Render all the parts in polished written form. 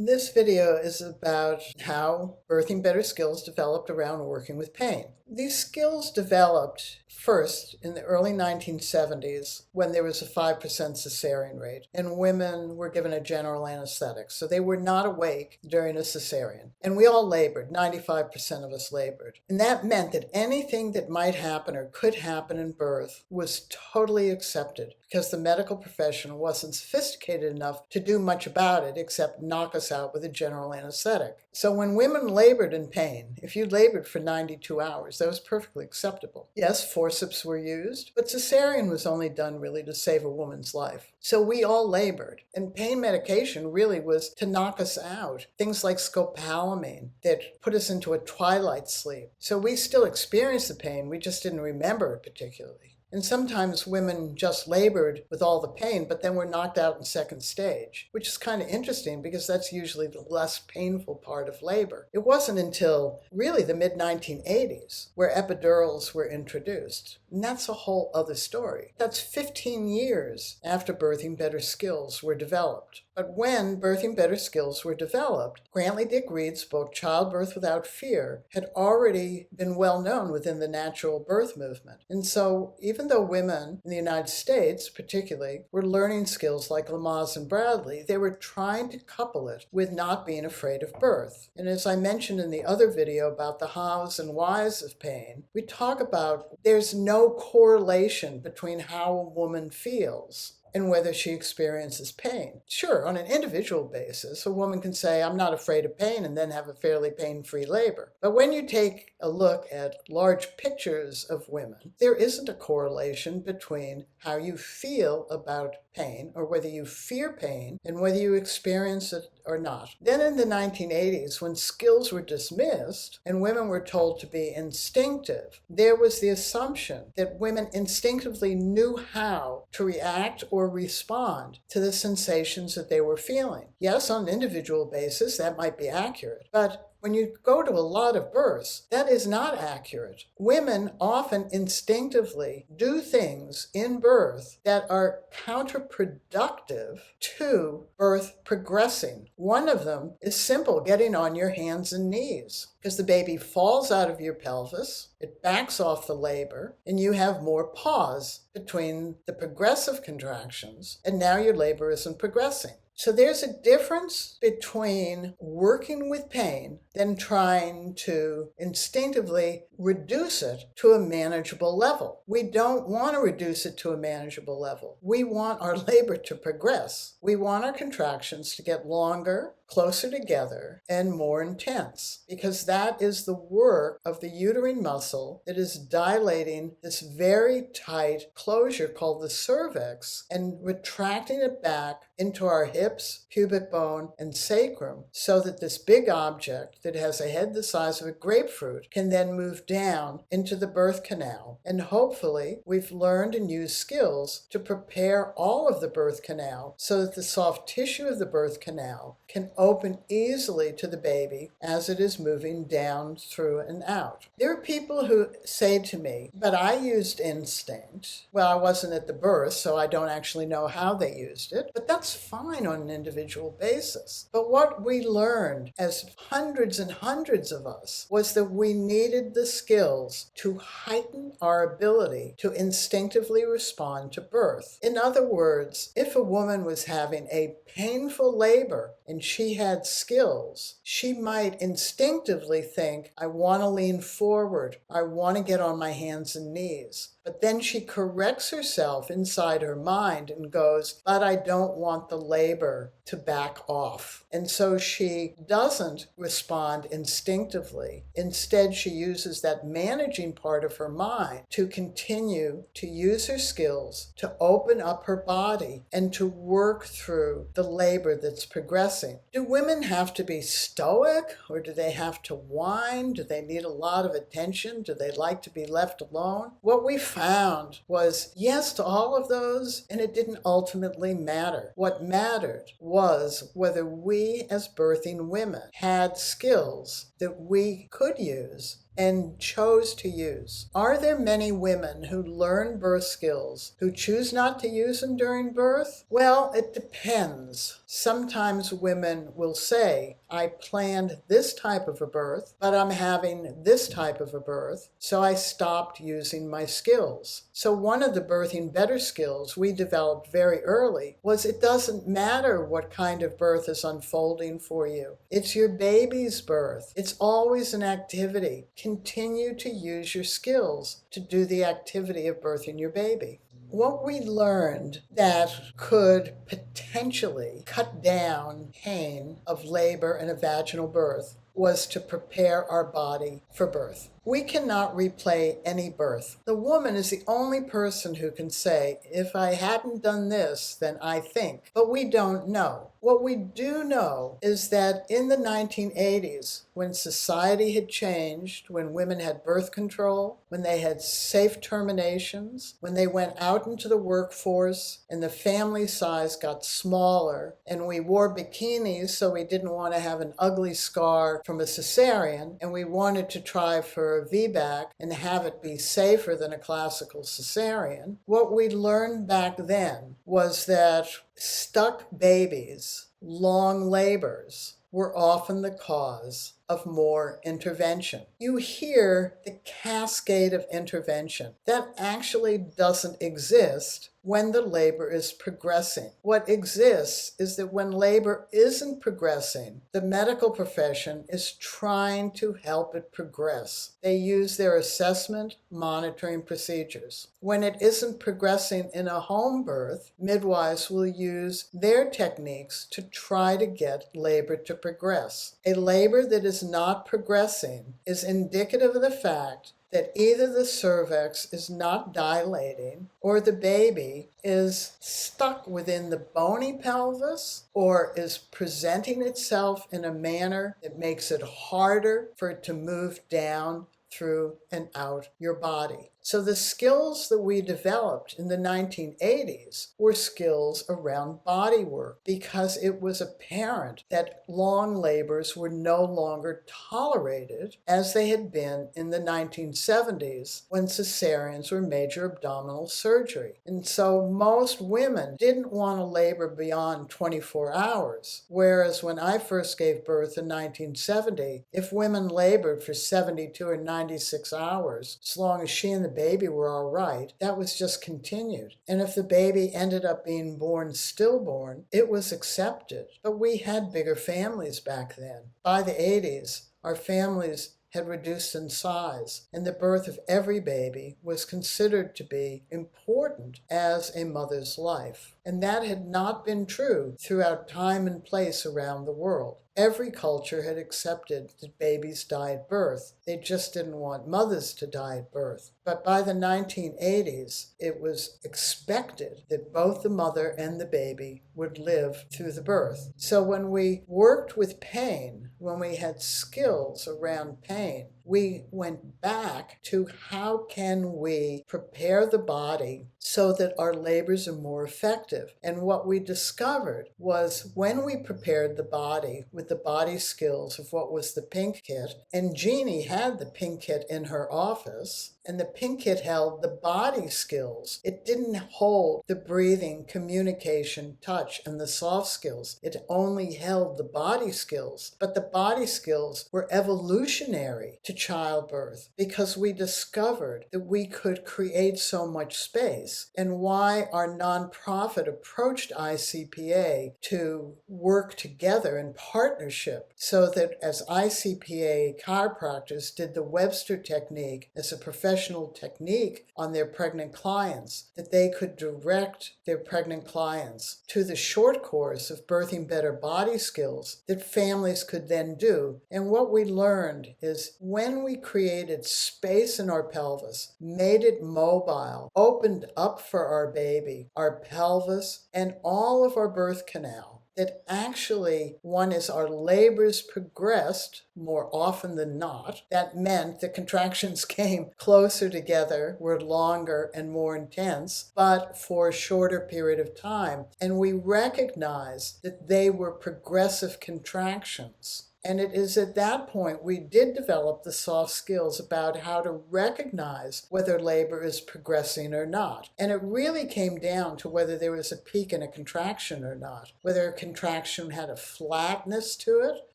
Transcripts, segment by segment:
This video is about how birthing better skills developed around working with pain. These skills developed first in the early 1970s when there was a 5% cesarean rate and women were given a general anesthetic. So they were not awake during a cesarean. And we all labored, 95% of us labored. And that meant that anything that might happen or could happen in birth was totally accepted because the medical profession wasn't sophisticated enough to do much about it except knock us out with a general anesthetic. So when women labored in pain, if you labored for 92 hours, that was perfectly acceptable. Yes, forceps were used, but cesarean was only done really to save a woman's life. So we all labored, and pain medication really was to knock us out. Things like scopolamine that put us into a twilight sleep. So we still experienced the pain, we just didn't remember it particularly. And sometimes women just labored with all the pain, but then were knocked out in second stage, which is kind of interesting because that's usually the less painful part of labor. It wasn't until really the mid-1980s where epidurals were introduced. And that's a whole other story. That's 15 years after birthing better skills were developed. But when birthing better skills were developed, Grantley Dick Reed's book, Childbirth Without Fear, had already been well known within the natural birth movement. And so even though women in the United States, particularly, were learning skills like Lamaze and Bradley, they were trying to couple it with not being afraid of birth. And as I mentioned in the other video about the hows and whys of pain, we talk about there's no correlation between how a woman feels and whether she experiences pain. Sure, on an individual basis, a woman can say, I'm not afraid of pain, and then have a fairly pain-free labor. But when you take a look at large pictures of women, there isn't a correlation between how you feel about pain, or whether you fear pain, and whether you experience it or not. Then in the 1980s, when skills were dismissed and women were told to be instinctive, there was the assumption that women instinctively knew how to react or respond to the sensations that they were feeling. Yes, on an individual basis, that might be accurate, but when you go to a lot of births, that is not accurate. Women often instinctively do things in birth that are counterproductive to birth progressing. One of them is simple, getting on your hands and knees, because the baby falls out of your pelvis, it backs off the labor, and you have more pause between the progressive contractions, and now your labor isn't progressing. So there's a difference between working with pain than trying to instinctively reduce it to a manageable level. We don't want to reduce it to a manageable level. We want our labor to progress. We want our contractions to get longer, closer together, and more intense, because that is the work of the uterine muscle that is dilating this very tight closure called the cervix and retracting it back into our hips, pubic bone, and sacrum, so that this big object that has a head the size of a grapefruit can then move down into the birth canal. And hopefully we've learned and used skills to prepare all of the birth canal so that the soft tissue of the birth canal can open easily to the baby as it is moving down through and out. There are people who say to me, but I used instinct. Well, I wasn't at the birth, so I don't actually know how they used it, but that's fine on an individual basis. But what we learned as hundreds and hundreds of us was that we needed the skills to heighten our ability to instinctively respond to birth. In other words, if a woman was having a painful labor and she had skills, she might instinctively think, I want to lean forward, I want to get on my hands and knees. But then she corrects herself inside her mind and goes, but I don't want the labor to back off. And so she doesn't respond instinctively. Instead, she uses that managing part of her mind to continue to use her skills to open up her body and to work through the labor that's progressing. Do women have to be stoic, or do they have to whine? Do they need a lot of attention? Do they like to be left alone? What we found was yes to all of those, and it didn't ultimately matter. What mattered was whether we as birthing women had skills that we could use and chose to use. Are there many women who learn birth skills who choose not to use them during birth? Well, it depends. Sometimes women will say, I planned this type of a birth, but I'm having this type of a birth, so I stopped using my skills. So one of the birthing better skills we developed very early was it doesn't matter what kind of birth is unfolding for you. It's your baby's birth. It's always an activity. Continue to use your skills to do the activity of birthing your baby. What we learned that could potentially cut down pain of labor and a vaginal birth was to prepare our body for birth. We cannot replay any birth. The woman is the only person who can say, if I hadn't done this, then I think. But we don't know. What we do know is that in the 1980s, when society had changed, when women had birth control, when they had safe terminations, when they went out into the workforce and the family size got smaller, and we wore bikinis so we didn't want to have an ugly scar from a cesarean, and we wanted to try for a VBAC and have it be safer than a classical cesarean, what we learned back then was that stuck babies, long labors, were often the cause of more intervention. You hear the cascade of intervention. That actually doesn't exist when the labor is progressing. What exists is that when labor isn't progressing, the medical profession is trying to help it progress. They use their assessment, monitoring procedures. When it isn't progressing in a home birth, midwives will use their techniques to try to get labor to progress. A labor that is not progressing is indicative of the fact that either the cervix is not dilating or the baby is stuck within the bony pelvis or is presenting itself in a manner that makes it harder for it to move down through and out your body. So the skills that we developed in the 1980s were skills around body work because it was apparent that long labors were no longer tolerated as they had been in the 1970s when cesareans were major abdominal surgery. And so most women didn't want to labor beyond 24 hours, whereas when I first gave birth in 1970, if women labored for 72 or 96 hours, as long as she and the baby were all right, that was just continued. And if the baby ended up being born stillborn, it was accepted. But we had bigger families back then. By the 80s, our families had reduced in size, and the birth of every baby was considered to be important as a mother's life. And that had not been true throughout time and place around the world. Every culture had accepted that babies die at birth. They just didn't want mothers to die at birth. But by the 1980s, it was expected that both the mother and the baby would live through the birth. So when we worked with pain, when we had skills around pain, we went back to how can we prepare the body so that our labors are more effective. And what we discovered was when we prepared the body with the body skills of what was the pink kit, and Jeannie had the pink kit in her office, and the pink kit held the body skills. It didn't hold the breathing, communication, touch, and the soft skills. It only held the body skills. But the body skills were evolutionary to childbirth because we discovered that we could create so much space, and why our nonprofit approached ICPA to work together in partnership so that as ICPA chiropractors did the Webster technique as a professional technique on their pregnant clients, that they could direct their pregnant clients to the short course of birthing better body skills that families could then do. And what we learned is when we created space in our pelvis, made it mobile, opened up for our baby, our pelvis, and all of our birth canal, that actually, one is our labors progressed more often than not. That meant the contractions came closer together, were longer and more intense, but for a shorter period of time. And we recognized that they were progressive contractions. And it is at that point we did develop the soft skills about how to recognize whether labor is progressing or not. And it really came down to whether there was a peak and a contraction or not, whether a contraction had a flatness to it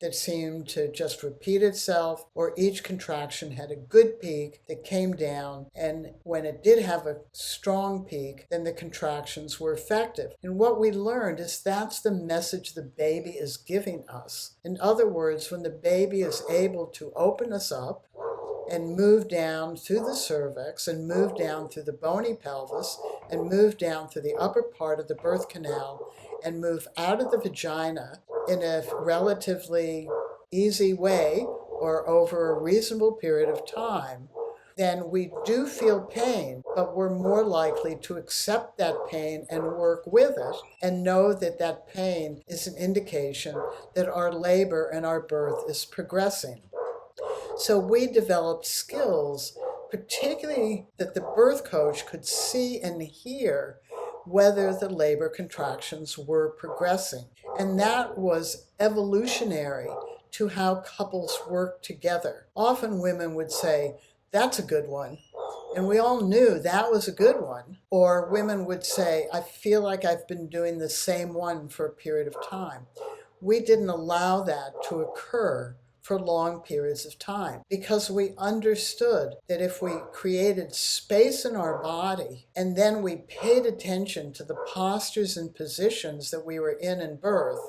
that seemed to just repeat itself, or each contraction had a good peak that came down, and when it did have a strong peak, then the contractions were effective. And what we learned is that's the message the baby is giving us. In other words, when the baby is able to open us up and move down through the cervix and move down through the bony pelvis and move down through the upper part of the birth canal and move out of the vagina in a relatively easy way or over a reasonable period of time, then we do feel pain, but we're more likely to accept that pain and work with it and know that that pain is an indication that our labor and our birth is progressing. So we developed skills, particularly that the birth coach could see and hear whether the labor contractions were progressing. And that was evolutionary to how couples work together. Often women would say, "That's a good one." And we all knew that was a good one. Or women would say, "I feel like I've been doing the same one for a period of time." We didn't allow that to occur for long periods of time because we understood that if we created space in our body and then we paid attention to the postures and positions that we were in birth,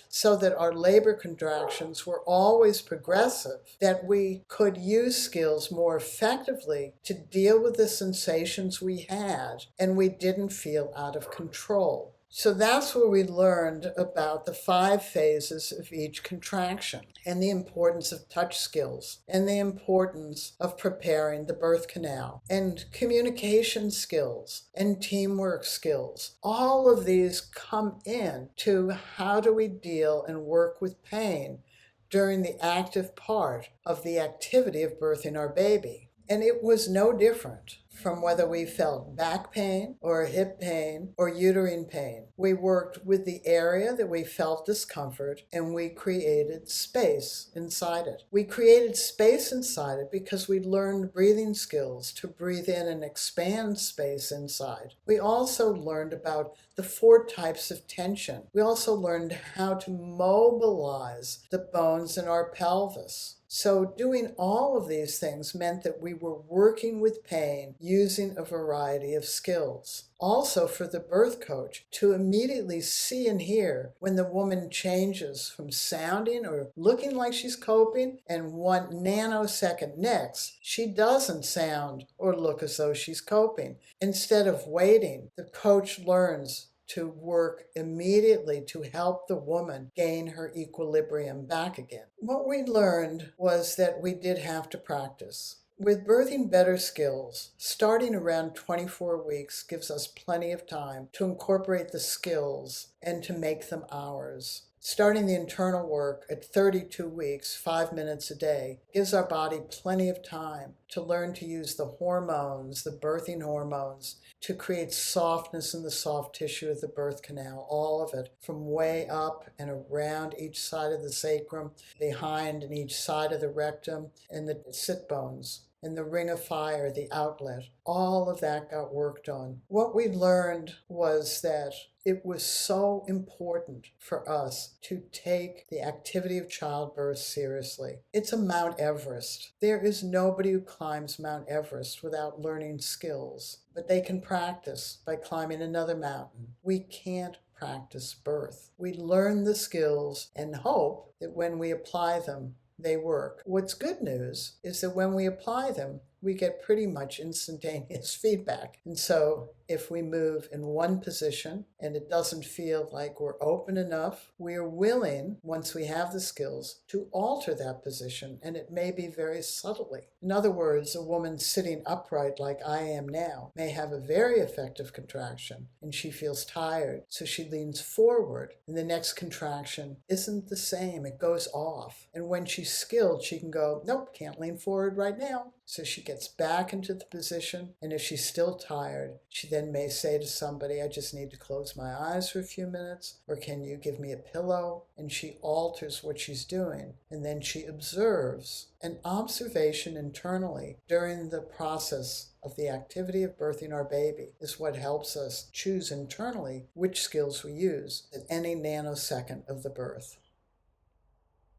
so that our labor contractions were always progressive, that we could use skills more effectively to deal with the sensations we had and we didn't feel out of control. So that's where we learned about the 5 phases of each contraction and the importance of touch skills and the importance of preparing the birth canal and communication skills and teamwork skills. All of these come in to how do we deal and work with pain during the active part of the activity of birthing our baby. And it was no different from whether we felt back pain or hip pain or uterine pain. We worked with the area that we felt discomfort and we created space inside it. We created space inside it because we learned breathing skills to breathe in and expand space inside. We also learned about the 4 types of tension. We also learned how to mobilize the bones in our pelvis. So doing all of these things meant that we were working with pain using a variety of skills. Also for the birth coach to immediately see and hear when the woman changes from sounding or looking like she's coping, and 1 nanosecond next, she doesn't sound or look as though she's coping. Instead of waiting, the coach learns to work immediately to help the woman gain her equilibrium back again. What we learned was that we did have to practice. With birthing better skills, starting around 24 weeks gives us plenty of time to incorporate the skills and to make them ours. Starting the internal work at 32 weeks, 5 minutes a day, gives our body plenty of time to learn to use the hormones, the birthing hormones, to create softness in the soft tissue of the birth canal, all of it, from way up and around each side of the sacrum, behind and each side of the rectum, and the sit bones. And the ring of fire, the outlet, all of that got worked on. What we learned was that it was so important for us to take the activity of childbirth seriously. It's a Mount Everest. There is nobody who climbs Mount Everest without learning skills, but they can practice by climbing another mountain. We can't practice birth. We learn the skills and hope that when we apply them, they work. What's good news is that when we apply them, we get pretty much instantaneous feedback. And so if we move in one position and it doesn't feel like we're open enough, we're willing, once we have the skills, to alter that position, and it may be very subtly. In other words, a woman sitting upright like I am now may have a very effective contraction and she feels tired, so she leans forward, and the next contraction isn't the same. It goes off. And when she's skilled, she can go, "Nope, can't lean forward right now." So she gets gets back into the position, and if she's still tired, she then may say to somebody, I just need to close my eyes for a few minutes, or can you give me a pillow? And she alters what she's doing, and then she observes. An observation internally during the process of the activity of birthing our baby is what helps us choose internally which skills we use at any nanosecond of the birth.